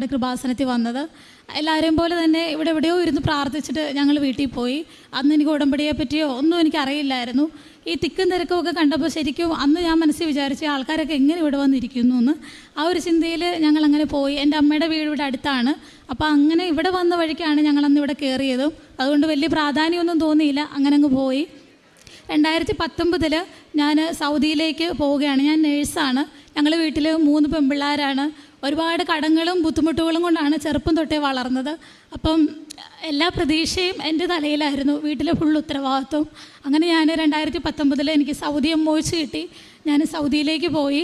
ഇവിടെ കൃപാസനത്തിൽ വന്നത്. എല്ലാവരെയും പോലെ തന്നെ ഇവിടെ എവിടെയോ ഇരുന്ന് പ്രാർത്ഥിച്ചിട്ട് ഞങ്ങൾ വീട്ടിൽ പോയി. അന്ന് എനിക്ക് ഉടമ്പടിയെ പറ്റിയോ ഒന്നും എനിക്കറിയില്ലായിരുന്നു. ഈ തിക്കും തിരക്കും ഒക്കെ കണ്ടപ്പോൾ ശരിക്കും അന്ന് ഞാൻ മനസ്സിൽ വിചാരിച്ചു ആൾക്കാരൊക്കെ എങ്ങനെ ഇവിടെ വന്നിരിക്കുന്നു എന്ന്. ആ ഒരു ചിന്തയിൽ ഞങ്ങളങ്ങനെ പോയി. എൻ്റെ അമ്മയുടെ വീട് ഇവിടെ അടുത്താണ്. അപ്പോൾ അങ്ങനെ ഇവിടെ വന്ന വഴിക്കാണ് ഞങ്ങളന്ന് ഇവിടെ കയറിയതും. അതുകൊണ്ട് വലിയ പ്രാധാന്യമൊന്നും തോന്നിയില്ല, അങ്ങനെ അങ്ങ് പോയി. 2019 ഞാൻ സൗദിയിലേക്ക് പോവുകയാണ്. ഞാൻ നേഴ്സാണ്. ഞങ്ങൾ വീട്ടിൽ 3 പെൺപിള്ളേരാണ്. ഒരുപാട് കടങ്ങളും ബുദ്ധിമുട്ടുകളും കൊണ്ടാണ് ചെറുപ്പം തൊട്ടേ വളർന്നത്. അപ്പം എല്ലാ പ്രതീക്ഷയും എൻ്റെ തലയിലായിരുന്നു, വീട്ടിലെ ഫുൾ ഉത്തരവാദിത്വം. അങ്ങനെ ഞാൻ 2019 എനിക്ക് സൗദി മോച്ച് കിട്ടി. ഞാൻ സൗദിയിലേക്ക് പോയി.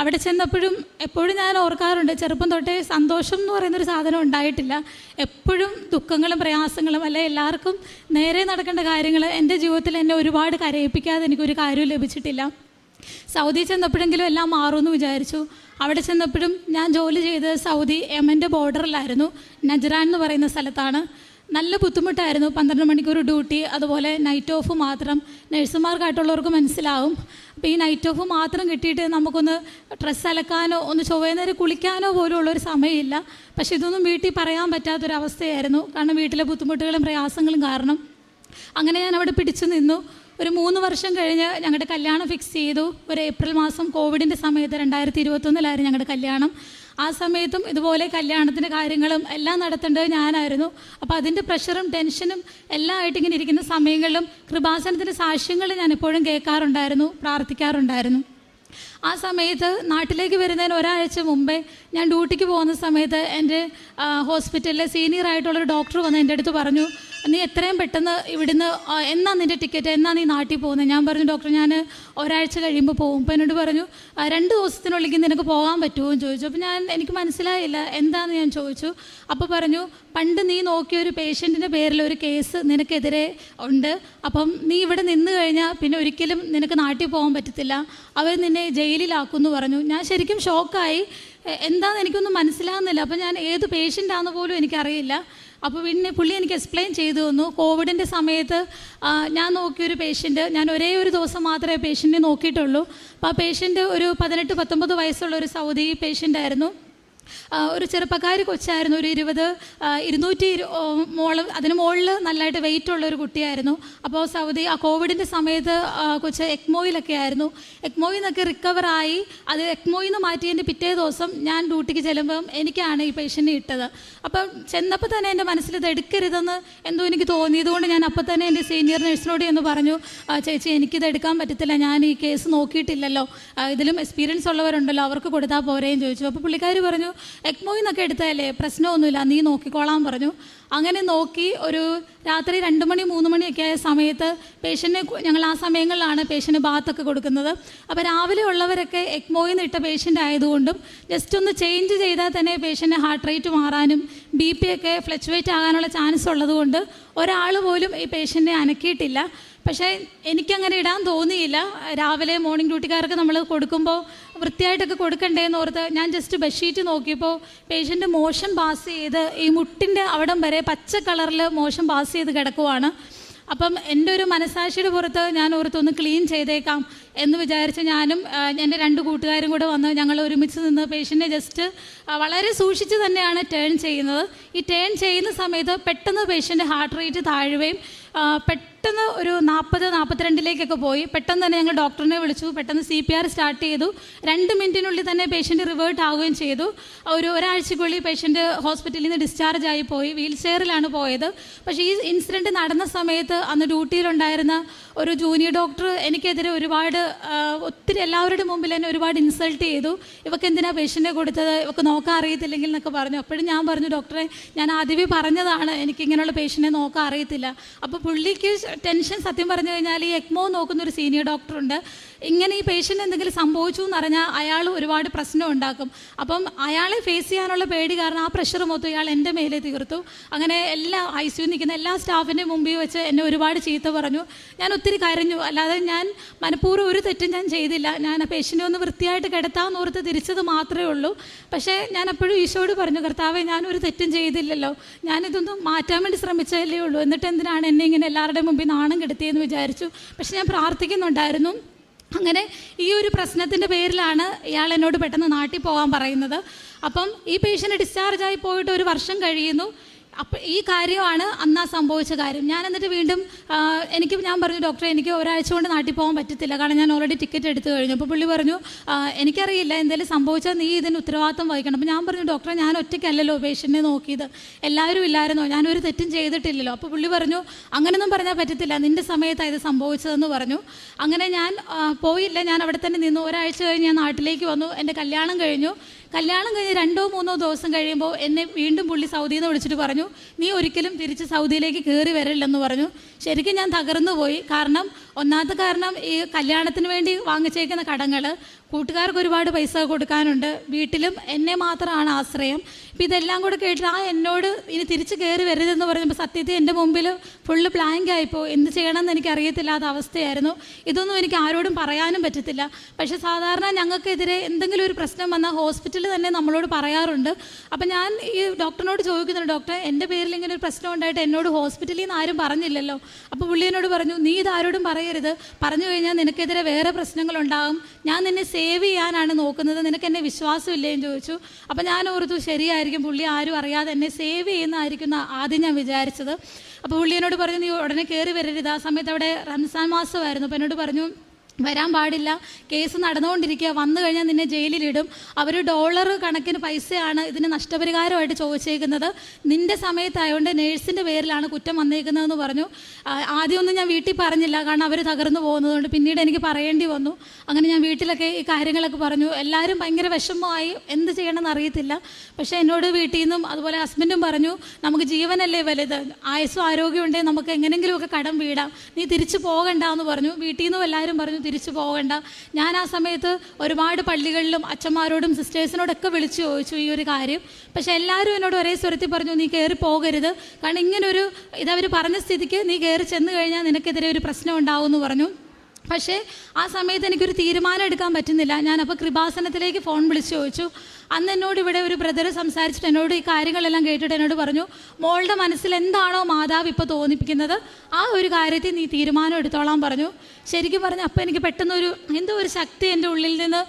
അവിടെ ചെന്നപ്പോഴും എപ്പോഴും ഞാൻ ഓർക്കാറുണ്ട്, ചെറുപ്പം തൊട്ടേ സന്തോഷം എന്ന് പറയുന്നൊരു സാധനം ഉണ്ടായിട്ടില്ല. എപ്പോഴും ദുഃഖങ്ങളും പ്രയാസങ്ങളും അല്ലെ, എല്ലാവർക്കും നേരെ നടക്കേണ്ട കാര്യങ്ങൾ എൻ്റെ ജീവിതത്തിൽ എന്നെ ഒരുപാട് കരയിപ്പിക്കാതെ എനിക്കൊരു കാര്യവും ലഭിച്ചിട്ടില്ല. സൗദി ചെന്നപ്പോഴെങ്കിലും എല്ലാം മാറുമെന്ന് വിചാരിച്ചു. അവിടെ ചെന്നപ്പോഴും ഞാൻ ജോലി ചെയ്തത് സൗദി യമൻ്റെ ബോർഡറിലായിരുന്നു, നജ്റാൻ എന്ന് പറയുന്ന സ്ഥലത്താണ്. നല്ല ബുദ്ധിമുട്ടായിരുന്നു. 12 മണിക്കൂർ ഡ്യൂട്ടി, അതുപോലെ നൈറ്റ് ഓഫ് മാത്രം. നഴ്സുമാർക്കായിട്ടുള്ളവർക്ക് മനസ്സിലാവും. അപ്പോൾ ഈ നൈറ്റ് ഓഫ് മാത്രം കിട്ടിയിട്ട് നമുക്കൊന്ന് ഡ്രസ്സ് അലക്കാനോ ഒന്ന് ചൊവ്വേന്നേരം കുളിക്കാനോ പോലും ഉള്ളൊരു സമയമില്ല. പക്ഷേ ഇതൊന്നും വീട്ടിൽ പറയാൻ പറ്റാത്തൊരവസ്ഥയായിരുന്നു, കാരണം വീട്ടിലെ ബുദ്ധിമുട്ടുകളും പ്രയാസങ്ങളും കാരണം. അങ്ങനെ ഞാൻ അവിടെ പിടിച്ചു നിന്നു. ഒരു 3 വർഷം കഴിഞ്ഞ് ഞങ്ങളുടെ കല്യാണം ഫിക്സ് ചെയ്തു. ഒരു ഏപ്രിൽ മാസം കോവിഡിൻ്റെ സമയത്ത് 2021 ഞങ്ങളുടെ കല്യാണം. ആ സമയത്തും ഇതുപോലെ കല്യാണത്തിൻ്റെ കാര്യങ്ങളും എല്ലാം നടത്തേണ്ടത് ഞാനായിരുന്നു. അപ്പോൾ അതിൻ്റെ പ്രഷറും ടെൻഷനും എല്ലാം ആയിട്ട് ഇങ്ങനെ ഇരിക്കുന്ന സമയങ്ങളിലും കൃപാസനത്തിൻ്റെ സാക്ഷ്യങ്ങൾ ഞാൻ എപ്പോഴും കേൾക്കാറുണ്ടായിരുന്നു, പ്രാർത്ഥിക്കാറുണ്ടായിരുന്നു. ആ സമയത്ത് നാട്ടിലേക്ക് വരുന്നതിന് ഒരാഴ്ച മുമ്പേ ഞാൻ ഡ്യൂട്ടിക്ക് പോകുന്ന സമയത്ത് എൻ്റെ ഹോസ്പിറ്റലിലെ സീനിയറായിട്ടുള്ളൊരു ഡോക്ടർ വന്ന് എൻ്റെ അടുത്ത് പറഞ്ഞു, നീ എത്രയും പെട്ടെന്ന് ഇവിടുന്ന് എന്നാ നിൻ്റെ ടിക്കറ്റ്, എന്നാ നീ നാട്ടിൽ പോകുന്നത്? ഞാൻ പറഞ്ഞു, ഡോക്ടർ ഞാൻ ഒരാഴ്ച കഴിയുമ്പോൾ പോകും. അപ്പോൾ എന്നോട് പറഞ്ഞു 2 ദിവസത്തിനുള്ളിൽ നിനക്ക് പോകാൻ പറ്റുമോ എന്ന് ചോദിച്ചു. അപ്പോൾ എനിക്ക് മനസ്സിലായില്ല എന്താണെന്ന് ഞാൻ ചോദിച്ചു. അപ്പോൾ പറഞ്ഞു, പണ്ട് നീ നോക്കിയൊരു പേഷ്യൻറ്റിൻ്റെ പേരിൽ ഒരു കേസ് നിനക്കെതിരെ ഉണ്ട്. അപ്പം നീ ഇവിടെ നിന്ന് കഴിഞ്ഞാൽ പിന്നെ ഒരിക്കലും നിനക്ക് നാട്ടിൽ പോകാൻ പറ്റത്തില്ല, അവർ നിന്നെ ജയിലിലാക്കുമെന്ന് പറഞ്ഞു. ഞാൻ ശരിക്കും ഷോക്കായി. എന്താണെന്ന് എനിക്കൊന്നും മനസ്സിലാകുന്നില്ല. അപ്പോൾ ഞാൻ ഏത് പേഷ്യൻ്റാണെന്ന് പോലും എനിക്കറിയില്ല. അപ്പോൾ പിന്നെ പുള്ളി എനിക്ക് എക്സ്പ്ലെയിൻ ചെയ്തു തന്നു. കോവിഡിൻ്റെ സമയത്ത് ഞാൻ നോക്കിയൊരു പേഷ്യൻറ്റ്, ഞാൻ ഒരേ ഒരു ദിവസം മാത്രമേ പേഷ്യൻറ്റിനെ നോക്കിയിട്ടുള്ളൂ. അപ്പോൾ ആ പേഷ്യൻറ്റ് ഒരു 18-19 വയസ്സുള്ള ഒരു സൗദി പേഷ്യൻ്റായിരുന്നു. ഒരു ചെറുപ്പക്കാരി കൊച്ചായിരുന്നു, ഒരു 200 മോളം അതിന് മുകളിൽ നല്ലതായിട്ട് വെയിറ്റ് ഉള്ള ഒരു കുട്ടിയായിരുന്നു. അപ്പോൾ സൗദി ആ കോവിഡിൻ്റെ സമയത്ത് കൊച്ച് എക്മോയിലൊക്കെ ആയിരുന്നു. എക്മോയിൽ നിന്നൊക്കെ റിക്കവറായി. അത് എക്മോയിൽ നിന്ന് മാറ്റിയതിൻ്റെ പിറ്റേ ദിവസം ഞാൻ ഡ്യൂട്ടിക്ക് ചെല്ലുമ്പം എനിക്കാണ് ഈ പേഷ്യൻറ്റിനെ ഇട്ടത്. അപ്പം ചെന്നപ്പോൾ തന്നെ എൻ്റെ മനസ്സിൽ ഇത് എടുക്കരുതെന്ന് എന്തോ എനിക്ക് തോന്നിയതുകൊണ്ട് ഞാൻ അപ്പം തന്നെ എൻ്റെ സീനിയർ നഴ്സിനോട് എന്ന് പറഞ്ഞു, ചേച്ചി എനിക്കിത് എടുക്കാൻ പറ്റത്തില്ല, ഞാൻ ഈ കേസ് നോക്കിയിട്ടില്ലല്ലോ, ഇതിലും എക്സ്പീരിയൻസ് ഉള്ളവരുണ്ടല്ലോ, അവർക്ക് കൊടുത്താൽ പോരേന്ന് ചോദിച്ചു. അപ്പോൾ പുള്ളിക്കാർ പറഞ്ഞു, എക്മോയിൽ നിന്നൊക്കെ എടുത്താലേ പ്രശ്നമൊന്നുമില്ല, നീ നോക്കിക്കോളാൻ പറഞ്ഞു. അങ്ങനെ നോക്കി ഒരു രാത്രി 2 മണി 3 മണിയൊക്കെ ആയ സമയത്ത് പേഷ്യൻറ്റിനെ ഞങ്ങൾ ആ സമയങ്ങളിലാണ് പേഷ്യൻറ്റ് ബാത്തൊക്കെ കൊടുക്കുന്നത്. അപ്പോൾ രാവിലെ ഉള്ളവരൊക്കെ എക്മോയിൽ നിന്ന് ഇട്ട പേഷ്യൻ്റ് ആയതുകൊണ്ടും ജസ്റ്റ് ഒന്ന് ചേഞ്ച് ചെയ്താൽ തന്നെ പേഷ്യൻ്റെ ഹാർട്ട് റേറ്റ് മാറാനും BP ഒക്കെ ഫ്ലക്ച്വേറ്റ് ആകാനുള്ള ചാൻസ് ഉള്ളതുകൊണ്ട് ഒരാൾ പോലും ഈ പേഷ്യൻറ്റിനെ അനക്കിയിട്ടില്ല. പക്ഷേ എനിക്കങ്ങനെ ഇടാൻ തോന്നിയില്ല. രാവിലെ മോർണിംഗ് ഡ്യൂട്ടിക്കാർക്ക് നമ്മൾ കൊടുക്കുമ്പോൾ വൃത്തിയായിട്ടൊക്കെ കൊടുക്കണ്ടേന്ന് ഓർത്ത് ഞാൻ ജസ്റ്റ് ബെഡ്ഷീറ്റ് നോക്കിയപ്പോൾ പേഷ്യൻ്റ് മോഷൻ പാസ് ചെയ്ത് ഈ മുട്ടിൻ്റെ അവിടം വരെ പച്ച കളറിൽ മോഷൻ പാസ് ചെയ്ത് കിടക്കുവാണ്. അപ്പം എൻ്റെ ഒരു മനസാക്ഷിയുടെ പുറത്ത് ഞാൻ ഓർത്തൊന്ന് ക്ലീൻ ചെയ്തേക്കാം എന്ന് വിചാരിച്ച് ഞാനും എൻ്റെ 2 കൂട്ടുകാരും കൂടെ വന്ന് ഞങ്ങൾ ഒരുമിച്ച് നിന്ന് പേഷ്യൻറ്റിനെ ജസ്റ്റ് വളരെ സൂക്ഷിച്ച് തന്നെയാണ് ടേൺ ചെയ്യുന്നത്. ഈ ടേൺ ചെയ്യുന്ന സമയത്ത് പെട്ടെന്ന് പേഷ്യൻ്റെ ഹാർട്ട് റേറ്റ് താഴുകയും പെട്ടെന്ന് ഒരു 40-42 പോയി. പെട്ടെന്ന് തന്നെ ഞങ്ങൾ ഡോക്ടറിനെ വിളിച്ചു. പെട്ടെന്ന് CPR സ്റ്റാർട്ട് ചെയ്തു. 2 മിനിറ്റിനുള്ളിൽ തന്നെ പേഷ്യൻ്റ് റിവേർട്ട് ആവുകയും ചെയ്തു. ഒരാഴ്ചക്കുള്ളിൽ പേഷ്യൻ്റ് ഹോസ്പിറ്റലിൽ നിന്ന് ഡിസ്ചാർജ് ആയി പോയി. വീൽ ചെയറിലാണ് പോയത്. പക്ഷേ ഈ ഇൻസിഡൻറ്റ് നടന്ന സമയത്ത് അന്ന് ഡ്യൂട്ടിയിലുണ്ടായിരുന്ന ഒരു ജൂനിയർ ഡോക്ടർ എനിക്കെതിരെ ഒരുപാട് ഒത്തിരി എല്ലാവരുടെ മുമ്പിൽ എന്നെ ഒരുപാട് ഇൻസൾട്ട് ചെയ്തു. ഇവർക്ക് എന്തിനാണ് പേഷ്യൻറ്റിനെ കൊടുത്തത്, ഇവർക്ക് നോക്കാൻ അറിയത്തില്ലെങ്കിൽ എന്നൊക്കെ പറഞ്ഞു. അപ്പോഴും ഞാൻ പറഞ്ഞു, ഡോക്ടറെ ഞാൻ ആദ്യമേ പറഞ്ഞതാണ് എനിക്കിങ്ങനെയുള്ള പേഷ്യൻറ്റിനെ നോക്കാൻ അറിയത്തില്ല. അപ്പോൾ പുള്ളിക്ക് ടെൻഷൻ സത്യം പറഞ്ഞു കഴിഞ്ഞാൽ ഈ എക്മോ നോക്കുന്നൊരു സീനിയർ ഡോക്ടറുണ്ട്. ഇങ്ങനെ ഈ പേഷ്യൻ്റ് എന്തെങ്കിലും സംഭവിച്ചു എന്ന് പറഞ്ഞാൽ അയാൾ ഒരുപാട് പ്രശ്നം ഉണ്ടാക്കും. അപ്പം അയാളെ ഫേസ് ചെയ്യാനുള്ള പേടി കാരണം ആ പ്രഷർ മൊത്തം ഇയാൾ എൻ്റെ മേലെ തീർത്തു. അങ്ങനെ എല്ലാ ICU നിൽക്കുന്ന എല്ലാ സ്റ്റാഫിൻ്റെ മുമ്പിൽ വെച്ച് എന്നെ ഒരുപാട് ചീത്ത പറഞ്ഞു. ഞാൻ ഒത്തിരി കരഞ്ഞു. അല്ലാതെ ഞാൻ മനഃപൂർവ്വം ഒരു തെറ്റും ഞാൻ ചെയ്തില്ല. ഞാൻ ആ പേഷ്യൻ്റ് ഒന്ന് വൃത്തിയായിട്ട് കിടത്താമെന്ന് ഓർത്ത് തിരിച്ചത് മാത്രമേ ഉള്ളൂ. പക്ഷേ ഞാൻ അപ്പോഴും ഈശോയോട് പറഞ്ഞു, കർത്താവേ ഞാനൊരു തെറ്റും ചെയ്തില്ലല്ലോ, ഞാനിതൊന്നും മാറ്റാൻ വേണ്ടി ശ്രമിച്ചതല്ലേ ഉള്ളൂ, എന്നിട്ട് എന്തിനാണ് എന്നെ ഇങ്ങനെ എല്ലാവരുടെയും മുമ്പിൽ നാണം കെടുത്തിയെന്ന് വിചാരിച്ചു. പക്ഷെ ഞാൻ പ്രാർത്ഥിക്കുന്നുണ്ടായിരുന്നു. അങ്ങനെ ഈ ഒരു പ്രശ്നത്തിൻ്റെ പേരിലാണ് ഇയാൾ എന്നോട് പെട്ടെന്ന് നാട്ടിൽ പോകാൻ പറയുന്നത്. അപ്പം ഈ പേഷ്യൻ്റ് ഡിസ്ചാർജായി പോയിട്ട് 1 വർഷം കഴിയുന്നു. അപ്പം ഈ കാര്യമാണ് അന്നാ സംഭവിച്ച കാര്യം. ഞാൻ എന്നിട്ട് വീണ്ടും ഞാൻ പറഞ്ഞു, ഡോക്ടറെ എനിക്ക് ഒരാഴ്ച കൊണ്ട് നാട്ടിൽ പോകാൻ പറ്റത്തില്ല, കാരണം ഞാൻ ഓൾറെഡി ടിക്കറ്റ് എടുത്തു കഴിഞ്ഞു. അപ്പോൾ പുള്ളി പറഞ്ഞു, എനിക്കറിയില്ല, എന്തെങ്കിലും സംഭവിച്ചാൽ നീ ഇതിന് ഉത്തരവാദിത്വം വഹിക്കണം. അപ്പോൾ ഞാൻ പറഞ്ഞു, ഡോക്ടറെ ഞാൻ ഒറ്റയ്ക്കല്ലല്ലോ പേഷ്യൻറ്റിനെ നോക്കിയത്, എല്ലാവരും ഇല്ലായിരുന്നോ, ഞാനൊരു തെറ്റും ചെയ്തിട്ടില്ലല്ലോ. അപ്പോൾ പുള്ളി പറഞ്ഞു, അങ്ങനെയൊന്നും പറഞ്ഞാൽ പറ്റത്തില്ല, നിൻ്റെ സമയത്താണ് ഇത് സംഭവിച്ചതെന്ന് പറഞ്ഞു. അങ്ങനെ ഞാൻ പോയില്ല, ഞാൻ അവിടെ തന്നെ നിന്നു. ഒരാഴ്ച കഴിഞ്ഞ് ഞാൻ നാട്ടിലേക്ക് വന്നു. എൻ്റെ കല്യാണം കഴിഞ്ഞു 2-3 ദിവസം കഴിയുമ്പോൾ എന്നെ വീണ്ടും പുള്ളി സൗദിയിൽ നിന്ന് വിളിച്ചിട്ട് പറഞ്ഞു, നീ ഒരിക്കലും തിരിച്ച് സൗദിയിലേക്ക് കയറി വരില്ലെന്ന് പറഞ്ഞു. ശരിക്കും ഞാൻ തകർന്നു പോയി. ഒന്നാമത്തെ കാരണം ഈ കല്യാണത്തിന് വേണ്ടി വാങ്ങിച്ചേക്കുന്ന കടങ്ങൾ, കൂട്ടുകാർക്ക് ഒരുപാട് പൈസ കൊടുക്കാനുണ്ട്, വീട്ടിലും എന്നെ മാത്രമാണ് ആശ്രയം. ഇപ്പം ഇതെല്ലാം കൂടെ കേട്ടിട്ട് എന്നോട് ഇനി തിരിച്ച് കയറി വരരുതെന്ന് പറഞ്ഞപ്പോൾ സത്യത്തിൽ എൻ്റെ മുമ്പിൽ ഫുള്ള് ബ്ലാങ്ക് ആയിപ്പോൾ. എന്ത് ചെയ്യണമെന്ന് എനിക്ക് അറിയത്തില്ലാത്ത അവസ്ഥയായിരുന്നു. ഇതൊന്നും എനിക്ക് ആരോടും പറയാനും പറ്റത്തില്ല. പക്ഷേ സാധാരണ ഞങ്ങൾക്കെതിരെ എന്തെങ്കിലും ഒരു പ്രശ്നം വന്നാൽ ഹോസ്പിറ്റലിൽ തന്നെ നമ്മളോട് പറയാറുണ്ട്. അപ്പം ഞാൻ ഈ ഡോക്ടറിനോട് ചോദിക്കുന്നുണ്ട്, ഡോക്ടറെ എൻ്റെ പേരിൽ ഇങ്ങനെ ഒരു പ്രശ്നം ഉണ്ടായിട്ട് എന്നോട് ഹോസ്പിറ്റലിൽ നിന്ന് ആരും പറഞ്ഞില്ലല്ലോ. അപ്പോൾ പുള്ളി എന്നോട് പറഞ്ഞു, നീ ഇതാരോടും പറയരുത്, പറഞ്ഞു കഴിഞ്ഞാൽ നിനക്കെതിരെ വേറെ പ്രശ്നങ്ങളുണ്ടാകും, ഞാൻ നിന്നെ സേവ് ചെയ്യാനാണ് നോക്കുന്നത്, നിനക്ക് എന്നെ വിശ്വാസമില്ലേന്ന് ചോദിച്ചു. അപ്പം ഞാൻ ഓർത്തു, ശരിയായിരിക്കും, പുള്ളി ആരും അറിയാതെ എന്നെ സേവ് ചെയ്യുന്നതായിരിക്കും ആദ്യം ഞാൻ വിചാരിച്ചത്. അപ്പോൾ പുള്ളി എന്നോട് പറഞ്ഞു, നീ ഉടനെ കയറി വരരുത്. ആ സമയത്ത് അവിടെ റംസാൻ മാസമായിരുന്നു. അപ്പോൾ എന്നോട് പറഞ്ഞു, വരാൻ പാടില്ല, കേസ് നടന്നുകൊണ്ടിരിക്കുക, വന്നു കഴിഞ്ഞാൽ നിന്നെ ജയിലിലിടും, അവർ $1 കണക്കിന് പൈസയാണ് ഇതിന് നഷ്ടപരിഹാരമായിട്ട് ചോദിച്ചേക്കുന്നത്, നിൻ്റെ സമയത്തായതുകൊണ്ട് നേഴ്സിൻ്റെ പേരിലാണ് കുറ്റം വന്നേക്കുന്നതെന്ന് പറഞ്ഞു. ആദ്യമൊന്നും ഞാൻ വീട്ടിൽ പറഞ്ഞില്ല, കാരണം അവർ തകർന്നു പോകുന്നതുകൊണ്ട്. പിന്നീട് എനിക്ക് പറയേണ്ടി വന്നു. അങ്ങനെ ഞാൻ വീട്ടിലൊക്കെ ഈ കാര്യങ്ങളൊക്കെ പറഞ്ഞു. എല്ലാവരും ഭയങ്കര വിഷമമായി, എന്ത് ചെയ്യണമെന്ന് അറിയത്തില്ല. പക്ഷേ എന്നോട് വീട്ടിൽ നിന്നും അതുപോലെ ഹസ്ബൻഡും പറഞ്ഞു, നമുക്ക് ജീവനല്ലേ വലുത്, ആയുസ്സും ആരോഗ്യം ഉണ്ടെങ്കിൽ നമുക്ക് എങ്ങനെയെങ്കിലുമൊക്കെ കടം വീടാം, നീ തിരിച്ചു പോകണ്ട എന്ന് പറഞ്ഞു. വീട്ടിൽ നിന്നും എല്ലാവരും പറഞ്ഞു തിരിച്ചു പോകണ്ട. ഞാൻ ആ സമയത്ത് ഒരുപാട് പള്ളികളിലും അച്ഛന്മാരോടും സിസ്റ്റേഴ്സിനോടൊക്കെ വിളിച്ചു ചോദിച്ചു ഈ ഒരു കാര്യം. പക്ഷേ എല്ലാവരും എന്നോട് ഒരേ സ്വരത്തിൽ പറഞ്ഞു, നീ കയറി പോകരുത്, കാരണം ഇങ്ങനൊരു ഇതവർ പറഞ്ഞ സ്ഥിതിക്ക് നീ കയറി ചെന്ന് കഴിഞ്ഞാൽ നിനക്കെതിരെ ഒരു പ്രശ്നം ഉണ്ടാവും എന്ന് പറഞ്ഞു. പക്ഷേ ആ സമയത്ത് എനിക്കൊരു തീരുമാനം എടുക്കാൻ പറ്റുന്നില്ല. ഞാനപ്പോൾ കൃപാസനത്തിലേക്ക് ഫോൺ വിളിച്ച് ചോദിച്ചു. അന്ന് എന്നോട് ഇവിടെ ഒരു ബ്രദർ സംസാരിച്ചിട്ട് എന്നോട് ഈ കാര്യങ്ങളെല്ലാം കേട്ടിട്ട് എന്നോട് പറഞ്ഞു, മോളുടെ മനസ്സിൽ എന്താണോ മാതാവ് ഇപ്പോൾ തോന്നിപ്പിക്കുന്നത് ആ ഒരു കാര്യത്തിൽ നീ തീരുമാനം എടുത്തോളാൻ പറഞ്ഞു. ശരിക്കും പറഞ്ഞു, അപ്പോൾ എനിക്ക് പെട്ടെന്നൊരു എന്തോ ഒരു ശക്തി എൻ്റെ ഉള്ളിൽ നിന്ന്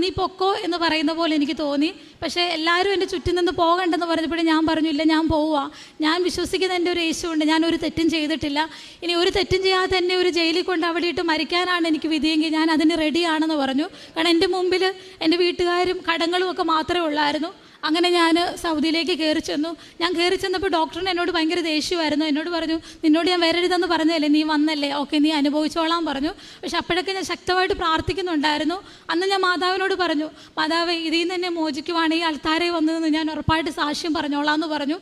നീ പൊക്കോ എന്ന് പറയുന്ന പോലെ എനിക്ക് തോന്നി. പക്ഷേ എല്ലാവരും എൻ്റെ ചുറ്റും നിന്ന് പോകണ്ടെന്ന് പറഞ്ഞപ്പോഴും ഞാൻ പറഞ്ഞു, ഇല്ല, ഞാൻ പോവുക, ഞാൻ വിശ്വസിക്കുന്ന എൻ്റെ ഒരു യേശുവുണ്ട്, ഞാനൊരു തെറ്റും ചെയ്തിട്ടില്ല, ഇനി ഒരു തെറ്റും ചെയ്യാതെ എന്നെ ഒരു ജയിലിൽ കൊണ്ട് അവിടെ ഇട്ട് മരിക്കാനാണ് എനിക്ക് വിധിയെങ്കിൽ ഞാൻ അതിന് റെഡിയാണെന്ന് പറഞ്ഞു. കാരണം എൻ്റെ മുമ്പിൽ എൻ്റെ വീട്ടുകാരും കടങ്ങളും ഒക്കെ മാത്രമേ ഉള്ളായിരുന്നു. അങ്ങനെ ഞാൻ സൗദിയിലേക്ക് കയറി ചെന്നു. ഞാൻ കയറി ചെന്നപ്പോൾ ഡോക്ടറിന് എന്നോട് ഭയങ്കര ദേഷ്യമായിരുന്നു. എന്നോട് പറഞ്ഞു, നിന്നോട് ഞാൻ വരരുതെന്ന് പറഞ്ഞതല്ലേ, നീ വന്നല്ലേ, ഓക്കെ, നീ അനുഭവിച്ചോളാൻ പറഞ്ഞു. പക്ഷെ അപ്പോഴൊക്കെ ഞാൻ ശക്തമായിട്ട് പ്രാർത്ഥിക്കുന്നുണ്ടായിരുന്നു. അന്ന് ഞാൻ മാതാവിനോട് പറഞ്ഞു, മാതാവ് ഇതിൽ നിന്ന് എന്നെ മോചിക്കുവാണെങ്കിൽ അൾത്താരെ വന്നതെന്ന് ഞാൻ ഉറപ്പായിട്ട് സാക്ഷ്യം പറഞ്ഞോളാം എന്ന് പറഞ്ഞു.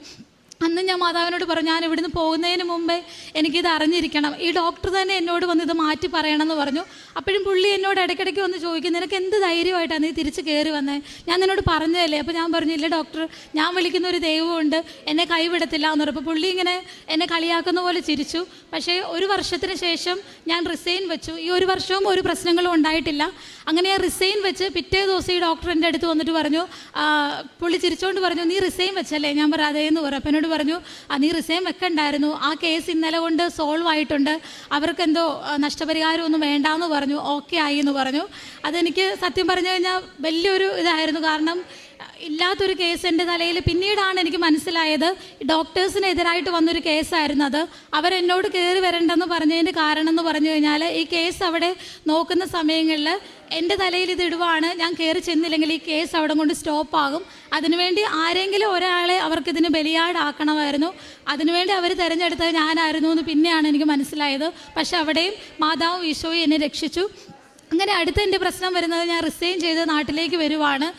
അന്ന് ഞാൻ മാതാവിനോട് പറഞ്ഞു, ഞാൻ ഇവിടുന്ന് പോകുന്നതിന് മുമ്പേ എനിക്കിത് അറിഞ്ഞിരിക്കണം, ഈ ഡോക്ടർ തന്നെ എന്നോട് വന്ന് ഇത് മാറ്റി പറയണമെന്ന് പറഞ്ഞു. അപ്പോഴും പുള്ളി എന്നോട് ഇടയ്ക്കിടയ്ക്ക് വന്ന് ചോദിക്കും, നിനക്ക് എന്ത് ധൈര്യമായിട്ടാണ് നീ തിരിച്ച് കയറി വന്നത്, ഞാൻ നിന്നോട് പറഞ്ഞതല്ലേ. അപ്പോൾ ഞാൻ പറഞ്ഞു, ഇല്ല ഡോക്ടർ, ഞാൻ വിളിക്കുന്ന ഒരു ദൈവമുണ്ട്, എന്നെ കൈവിടത്തില്ല എന്ന് പറഞ്ഞു. അപ്പോൾ പുള്ളി ഇങ്ങനെ എന്നെ കളിയാക്കുന്ന പോലെ ചിരിച്ചു. പക്ഷേ 1 വർഷത്തിന് ശേഷം ഞാൻ റിസൈൻ വെച്ചു. ഈ 1 വർഷവും ഒരു പ്രശ്നങ്ങളും ഉണ്ടായിട്ടില്ല. അങ്ങനെ ഞാൻ റിസൈൻ വെച്ച് പിറ്റേ ദിവസം ഈ ഡോക്ടർ എൻ്റെ അടുത്ത് വന്നിട്ട് പറഞ്ഞു, പുള്ളി ചിരിച്ചുകൊണ്ട് പറഞ്ഞു, നീ റിസൈൻ വെച്ചല്ലേ? ഞാൻ പറഞ്ഞു, അതേന്ന് പറഞ്ഞു. അപ്പോൾ എന്നോട് പറഞ്ഞു, നീ റിസൈൻ വെക്കണ്ടായിരുന്നു, ആ കേസ് ഇന്നലെ കൊണ്ട് സോൾവ് ആയിട്ടുണ്ട്, അവർക്കെന്തോ നഷ്ടപരിഹാരമൊന്നും വേണ്ടാന്ന് പറഞ്ഞു, ഓക്കെ ആയി എന്ന് പറഞ്ഞു. അതെനിക്ക് സത്യം പറഞ്ഞു കഴിഞ്ഞാൽ വലിയൊരു ഇതായിരുന്നു. കാരണം ഇല്ലാത്തൊരു കേസ് എൻ്റെ തലയിൽ. പിന്നീടാണ് എനിക്ക് മനസ്സിലായത്, ഡോക്ടേഴ്സിനെതിരായിട്ട് വന്നൊരു കേസായിരുന്നു അത്. അവരെന്നോട് കയറി വരണ്ടെന്ന് പറഞ്ഞതിൻ്റെ കാരണം എന്ന് പറഞ്ഞു കഴിഞ്ഞാൽ, ഈ കേസ് അവിടെ നോക്കുന്ന സമയങ്ങളിൽ എൻ്റെ തലയിൽ ഇത് ഇടുവാണ്, ഞാൻ കയറി ചെന്നില്ലെങ്കിൽ ഈ കേസ് അവിടെ കൊണ്ട് സ്റ്റോപ്പാകും, അതിനുവേണ്ടി ആരെങ്കിലും ഒരാളെ അവർക്കിതിന് ബലിയാടാക്കണമായിരുന്നു, അതിനുവേണ്ടി അവർ തിരഞ്ഞെടുത്തത് ഞാനായിരുന്നു എന്ന് പിന്നെയാണ് എനിക്ക് മനസ്സിലായത്. പക്ഷെ അവിടെയും മാതാവും ഈശോയും എന്നെ രക്ഷിച്ചു. അങ്ങനെ അടുത്ത എൻ്റെ പ്രശ്നം വരുന്നത്, ഞാൻ റിസൈൻ ചെയ്ത് നാട്ടിലേക്ക് വരുവാണ്.